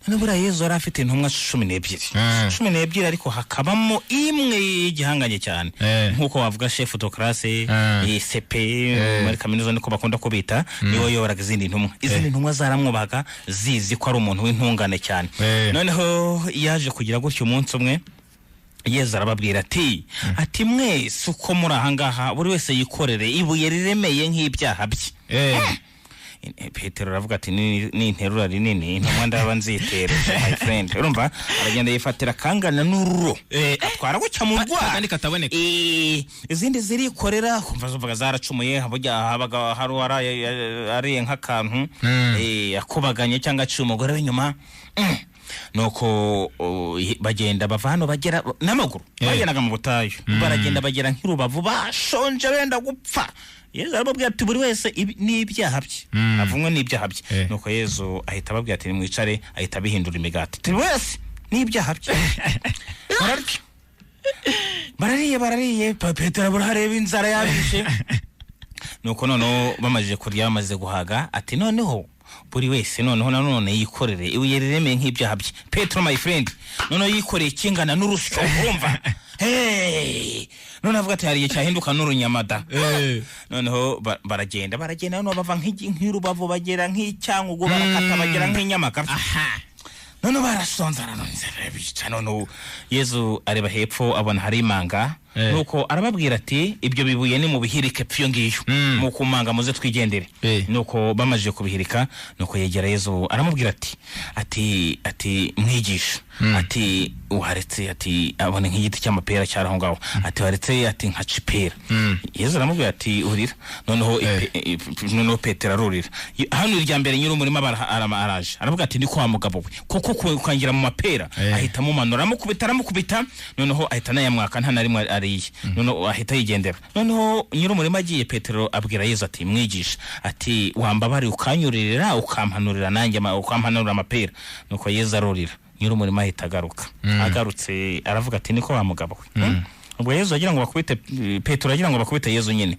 none bura Yezu yari afite intumwa 12 ariko hakabamo imwe y'igihanganye cyane nkuko wavuga chef de classe CP muri kaminuza niko bakunda kubita niyo yoraga izindi ntumwa zaramwubaga zizi ko ari umuntu w'intungane cyane noneho yaje kugira gutyo umunsi umwe Yezu arababwira ati mwese uko muri ahangaha buri wese yikorere ibuye riremeye nk'ibyaha bye. Petero aravuga ati ni interura rinini ntumwa ndaba nzitera my friend urumva aragenda yifatira kangana n'ururo atwara gucya mu rwa kandi kataboneka izindi zirikorera kumva zovuga zaracumuye habaga ari nk'akantu yakubaganye cyangwa cy'umugore w'inyuma nuko bagenda bavano bagera n'amaguru bagendaga mu butayu baragenda bagera nk'irubavu bashonje benda gupfa Yezu arababwira ati buri wese n'ibyaha bye avumwe n'ibyaha bye nuko Yezu ahita ababwira ati mwicare ahita bihindura imigati ati wese n'ibyaha bye barariye Petero burareba inzara yabishe nuko noneho bamajije kurya bamaze guhaga ati noneho buri wese noneho nanone yikorere ibuye riremeye nk'ibyaha bye. Petero my friend noneho yikoreye kingana n'urusyo urumva none avuga ati hariye cyahinduka n'urunyamada noneho baragenda noneho bava nk'irubavu bagera nk'icyangugu barakata bagera nk'inyamaka none barasonzana none Yezu areba hepfo abona hari imanga nuko arababwira ati ibyo bibuye ni mu bihirike pyo ngiyo mu kumanga muze twigendere nuko bamaje kubihirika nuko yegera Yezu aramubwira ati mwigisha ati uharetse ati abone nk'igiti cy'amapera cyaraho ngaho ati waretse ati nka cipera Yezu aramubwira ati urira noneho Petero arurira hano irya mbere nyiri umurima araje aravuga ati ni kwa mugabo we koko kukangira mu mapera ahita mumanura aramukubita noneho ahita nayamwaka nta narimwe ariye noneho ahita yigendera noneho nyiri umurima agiye Petero abwira Yezu ati mwigisha ati wambabari ukanyuririra ukampanurira nanjye ukampanurira amapera nuko Yezu arurira nyiri umurima ahita agarutse aravuga ati niko wa mugabo we ubwo Yezu agira ngo bakubite Petero agira ngo bakubite Yezu nyine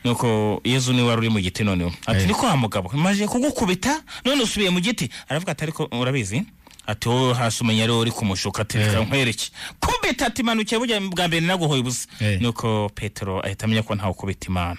nuko Yezu ni wari uri mu giti noneho ati niko wa mugabo maje kugukubita none usubiye mu giti aravuga ati ariko urabizi ati wowe hasi umenya rero uri kumushuka ati reka nkwereke kubita ati manuke bujya bwa mbere naguhoye ubusa nuko Petero ahita amenya ko ntawe kubita Imana